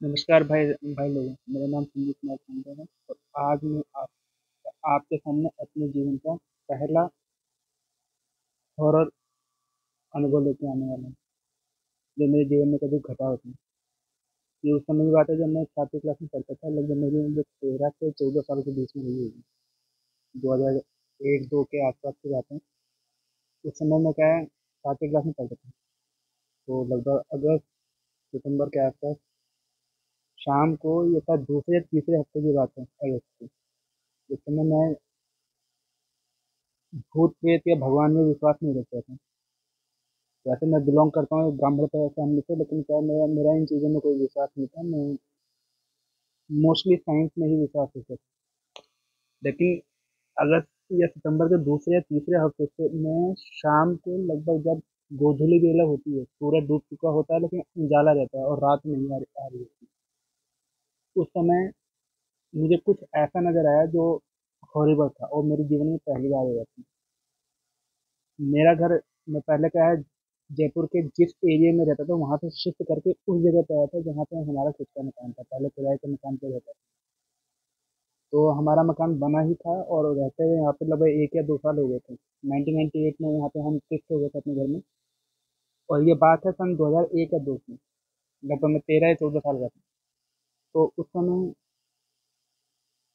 नमस्कार भाई भाई लोगों, मेरा नाम संदीप कुमार पांडे है। और आज मैं आपके सामने अपने जीवन का पहला हॉरर अनुभव लेके आने वाला हूँ, जो मेरे जीवन में कभी घटा होता है। ये उस समय की बात है जब मैं 7वीं क्लास में पढ़ता था। लगभग मेरी उम्र 13 से 14 साल के बीच में रही होगी। 2001-2 के आसपास की बात है। उस समय में क्या है, 7वीं क्लास में पढ़ता था। तो लगभग अगस्त सितंबर के आसपास शाम को, ये था दूसरे या तीसरे हफ्ते की बात है अगस्त की। उस समय मैं भूत प्रेत या भगवान में विश्वास नहीं रखता था। वैसे मैं बिलोंग करता हूँ एक ब्राह्मण फैमिली से, लेकिन क्या मेरा मेरा इन चीज़ों में कोई विश्वास नहीं था। मैं मोस्टली साइंस में ही विश्वास रखता था। लेकिन अगस्त या सितंबर के दूसरे या तीसरे हफ्ते से मैं शाम को लगभग जब गोधूली बेला होती है, सूरज डूब चुका होता है लेकिन उजाला रहता है और रात नहीं आ रही होती, उस समय मुझे कुछ ऐसा नजर आया जो हॉरिबल था और मेरे जीवन में पहली बार हुआ था। मेरा घर, मैं पहले क्या है, जयपुर के जिस एरिया में रहता था वहां से शिफ्ट करके उस जगह पे आया था जहाँ पे हमारा खुद का मकान था। पहले किराए के मकान पे रहता था। तो हमारा मकान बना ही था और रहते हुए यहाँ पे लगभग 1 या 2 साल हो गए थे। 1998 में यहाँ पे हम शिफ्ट हो गए थे अपने घर में। और ये बात है सन 2001 या 2 की। लगभग मैं 13 या 14 साल का था। तो उस समय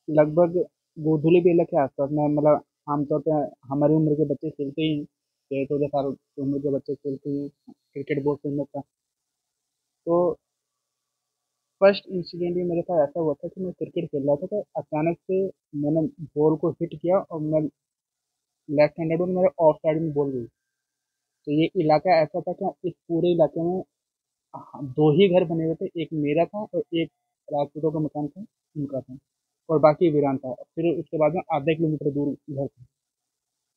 लगभग गोधूली बेला के आसपास में, मतलब आमतौर पे हमारी उम्र के बच्चे खेलते ही हैं, 13 14 साल की उम्र के बच्चे खेलते ही हैं। क्रिकेट बहुत फेमस था। तो फर्स्ट इंसिडेंट ये मेरे साथ ऐसा हुआ था कि मैं क्रिकेट खेल रहा था, तो अचानक से मैंने बॉल को हिट किया और मैं लेफ्ट हैंडेड हूँ, मेरे ऑफ साइड में बॉल गई। तो ये इलाका ऐसा था कि इस पूरे इलाके में दो ही घर बने हुए थे, एक मेरा था और एक राजपूतों का मकान था, उनका था। और बाकी वीरान था। फिर उसके बाद में आधे किलोमीटर दूर घर था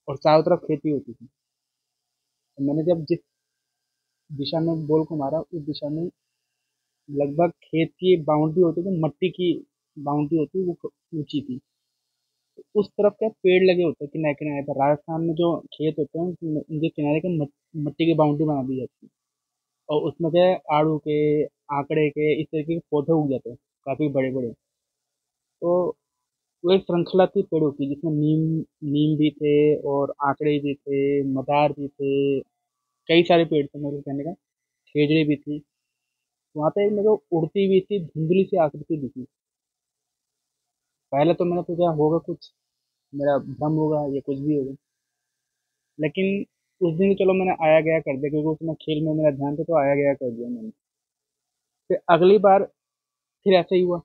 और चारों तरफ खेती होती थी। तो मैंने जब जिस दिशा में बॉल को मारा, उस दिशा में लगभग खेत की बाउंड्री होती थी, मिट्टी की बाउंड्री होती, वो ऊंची थी। उस तरफ क्या पेड़ लगे होते हैं किनारे किनारे पर। राजस्थान में जो खेत होते हैं उनके किनारे के मिट्टी की बाउंड्री बना दी जाती है। और उसमें क्या है, आड़ू के, आंकड़े के, इस तरीके के पौधे उग जाते हैं, काफी बड़े बड़े। तो वो एक श्रृंखला थी पेड़ों की, जिसमें नीम नीम भी थे और आंकड़े भी थे, मदार भी थे। कई सारे पेड़ थे मेरे को कहने का। खेजड़े भी थी। वहां पे मेरे को उड़ती हुई सी धुंधली सी आकृति दिखी। पहले तो मैंने सोचा होगा कुछ, मेरा भ्रम होगा या कुछ भी होगा। लेकिन उस दिन चलो मैंने आया गया कर दिया, क्योंकि उसमें खेल में मेरा ध्यान था, तो आया गया कर दिया मैंने। फिर अगली बार फिर ऐसे ही हुआ,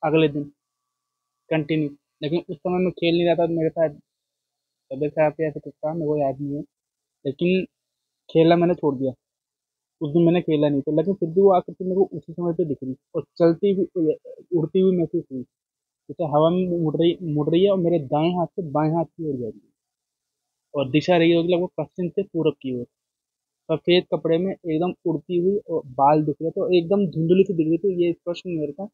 अगले दिन कंटिन्यू। लेकिन उस समय मैं खेल नहीं रहा था, मेरे साथ तबियत खराब थी, ऐसा कुछ था, मेरे को याद नहीं है। लेकिन खेलना मैंने छोड़ दिया। उस दिन मैंने खेला नहीं, तो लेकिन फिर भी वो आकृति मेरे को उसी समय पे दिख रही और चलती हुई, उड़ती हुई महसूस हुई। जैसे हवा में मुड़ रही है और मेरे दाएं हाथ से बाएं हाथ की ओर जा रही है। और दिशा रही होगी लगभग पश्चिम से पूरब की ओर। सफेद कपड़े में एकदम उड़ती हुई, और बाल दिख रहे थे और एकदम धुंधली से दिख रही थी। ये स्पष्ट नहीं हो रहा था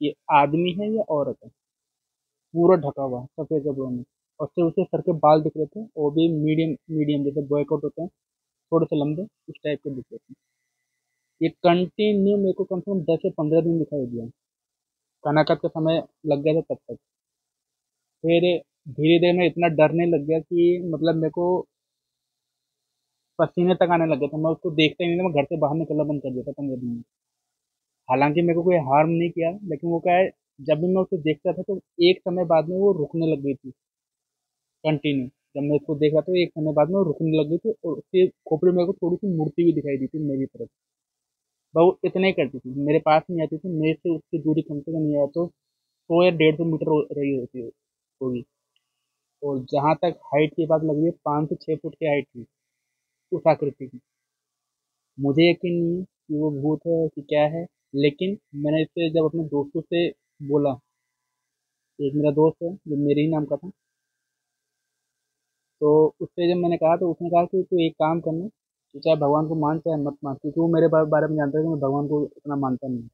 कि आदमी है या औरत है। पूरा ढका हुआ है सफेद कपड़ों में। और सिर्फ उसके सर के बाल दिख रहे थे, वो भी मीडियम मीडियम, जैसे बॉयकॉट होते हैं, थोड़े से लंबे, उस टाइप के दिख रहे थे। ये कंटिन्यू मेरे को कम से कम 10 से 15 दिन दिखाई दिया। कनाकत का समय लग गया था तब तक। फिर धीरे धीरे मैं इतना डरने लग गया कि मतलब मेरे को पसीने तक आने लग गए थे। मैं उसको देखता ही नहीं था, मैं घर से बाहर निकलना बंद कर दिया था 15 दिन में। हालांकि मेरे को कोई हार्म नहीं किया, लेकिन वो क्या है, जब भी मैं उसे देखता था तो एक समय बाद में वो रुकने लग गई थी कंटिन्यू। जब मैं उसको देख रहा था तो एक समय बाद में वो रुकने लग गई थी और उसके खोपड़ी मेरे को थोड़ी सी मुड़ती हुई दिखाई दी थी मेरी तरफ। वो इतना ही करती थी, मेरे पास नहीं आती थी। मेरे से उसकी दूरी कम से कम नहीं आया तो 100 या 150 मीटर रही होती होगी। और जहाँ तक हाइट की बात लग रही है, 5 से 6 फुट की हाइट थी उस आकृति की। मुझे यकीन नहीं है कि वो भूत है कि क्या है। लेकिन मैंने इसे जब अपने दोस्तों से बोला, एक मेरा दोस्त है जो मेरे ही नाम का था, तो उससे जब मैंने कहा तो उसने कहा कि तू एक काम करना, तू चाहे भगवान को मान चाहे मत मान, क्योंकि वो मेरे बारे में जानता है कि मैं भगवान को इतना मानता नहीं।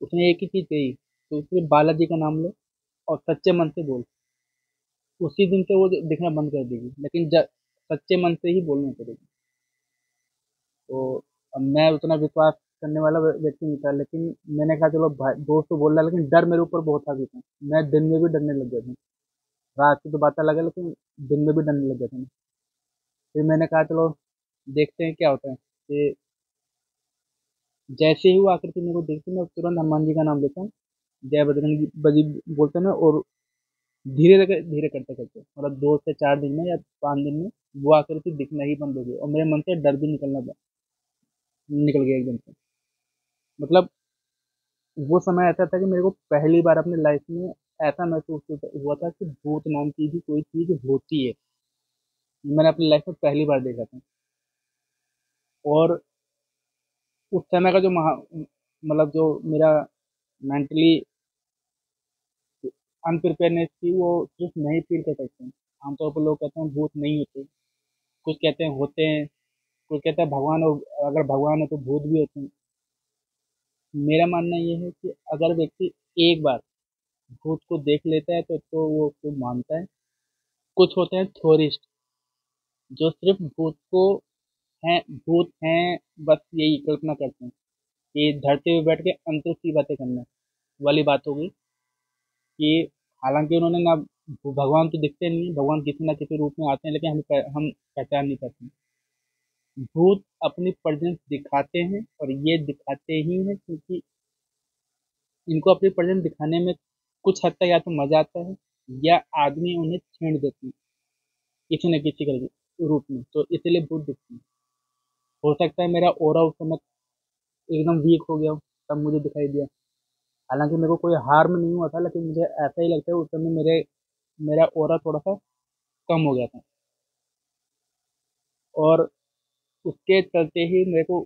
उसने एक ही चीज़ कही, तो सिर्फ बालाजी का नाम लो और सच्चे मन से बोल। उसी दिन से वो दिखना बंद कर देगी, लेकिन सच्चे मन से ही बोलना पड़ेगा। तो अब मैं उतना विश्वास करने वाला व्यक्ति नहीं था, लेकिन मैंने कहा चलो भाई दोस्त तो बोल रहा है, लेकिन डर मेरे ऊपर बहुत हावी था। मैं दिन में भी डरने लग गया था। रात की तो बात अलग है, लेकिन दिन में भी डरने लग गया था मैं। फिर मैंने कहा चलो देखते हैं क्या होता है। कि जैसे ही वो आकृति मेरे को देखती, मैं तुरंत हनुमान जी का नाम लेता हूँ, जय बजरंग बली बोलते मैं, और धीरे धीरे धीरे करते करते मतलब 2 से 4 दिन में या 5 दिन में वो आकृति दिखना ही बंद हो गई, और मेरे मन से डर भी निकल गया एकदम से। मतलब वो समय ऐसा था कि मेरे को पहली बार अपने लाइफ में ऐसा महसूस हुआ था कि भूत नाम की भी कोई चीज होती है। मैंने अपनी लाइफ में पहली बार देखा था। और उस समय का जो मतलब जो मेरा मेंटली अनप्रिपेयरनेस थी, वो सिर्फ मैं ही फील कर सकता हूँ। आमतौर पर लोग कहते हैं भूत नहीं होते, कुछ कहते हैं होते हैं, कोई कहता है भगवान हो, अगर भगवान है तो भूत भी होते हैं। मेरा मानना ये है कि अगर व्यक्ति एक बार भूत को देख लेता है तो वो उसको मानता है। कुछ होते हैं थ्योरिस्ट, जो सिर्फ भूत हैं, बस यही कल्पना करते हैं कि धरती पे बैठ के अंतरिक्ष की बातें करना वाली बात होगी। कि हालांकि उन्होंने ना, भगवान तो दिखते नहीं है, भगवान किसी ना किसी रूप में आते हैं, लेकिन हम पहचान नहीं करते। भूत अपनी प्रेजेंस दिखाते हैं, और ये दिखाते ही हैं क्योंकि इनको अपनी प्रेजेंस दिखाने में कुछ हद तक या तो मजा आता है, या आदमी उन्हें छेड़ देते हैं किसी न किसी के रूप में, तो इसलिए भूत दिखते हैं। हो सकता है मेरा ऑरा उस समय एकदम वीक हो गया हो, तब मुझे दिखाई दिया। हालांकि मेरे को कोई हार्म नहीं हुआ था, लेकिन मुझे ऐसा ही लगता है उस समय मेरा ऑरा थोड़ा सा कम हो गया था। और उसके चलते ही मेरे को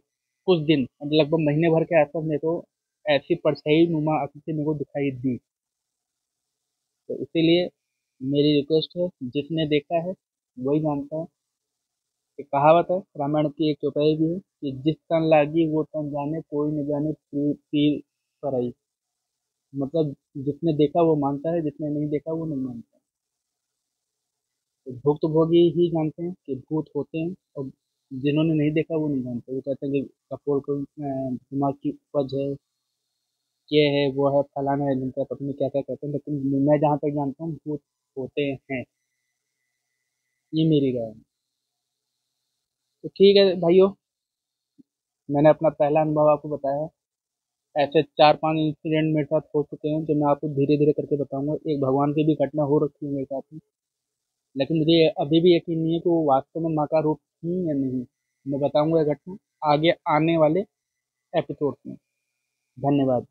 कुछ दिन, मतलब लगभग महीने भर के आसपास, मेरे को ऐसी परछाई नुमा आकृति मेरे को दिखाई दी। तो इसीलिए मेरी रिक्वेस्ट है, जिसने देखा है वही जानता है। एक कहावत है, रामायण की एक चौपाई भी है कि जिस तन लागी वो तन जाने, कोई न जाने तीर तीर पर आई। मतलब जिसने देखा वो मानता है, जिसने नहीं देखा वो नहीं मानता। तो भुक्तभोगी ही जानते हैं कि भूत होते हैं, और जिन्होंने नहीं देखा वो नहीं जानते। वो कहते हैं कि कपोल को दिमाग की उपज है, ये है वो है फलाना है, जिनका पता नहीं क्या क्या कहते हैं, लेकिन मैं जहाँ तक जानता हूँ भूत होते हैं। ये मेरी राय है। तो ठीक है भाइयों, मैंने अपना पहला अनुभव आपको बताया। ऐसे 4-5 इंसिडेंट मेरे साथ हो चुके हैं, जो मैं आपको धीरे धीरे करके बताऊंगा। एक भगवान की भी घटना हो रखी है मेरे साथ में, लेकिन मुझे अभी भी यकीन नहीं है कि वो वास्तव में माँ का रूप थी या नहीं। मैं बताऊंगा ये घटना आगे आने वाले एपिसोड में। धन्यवाद।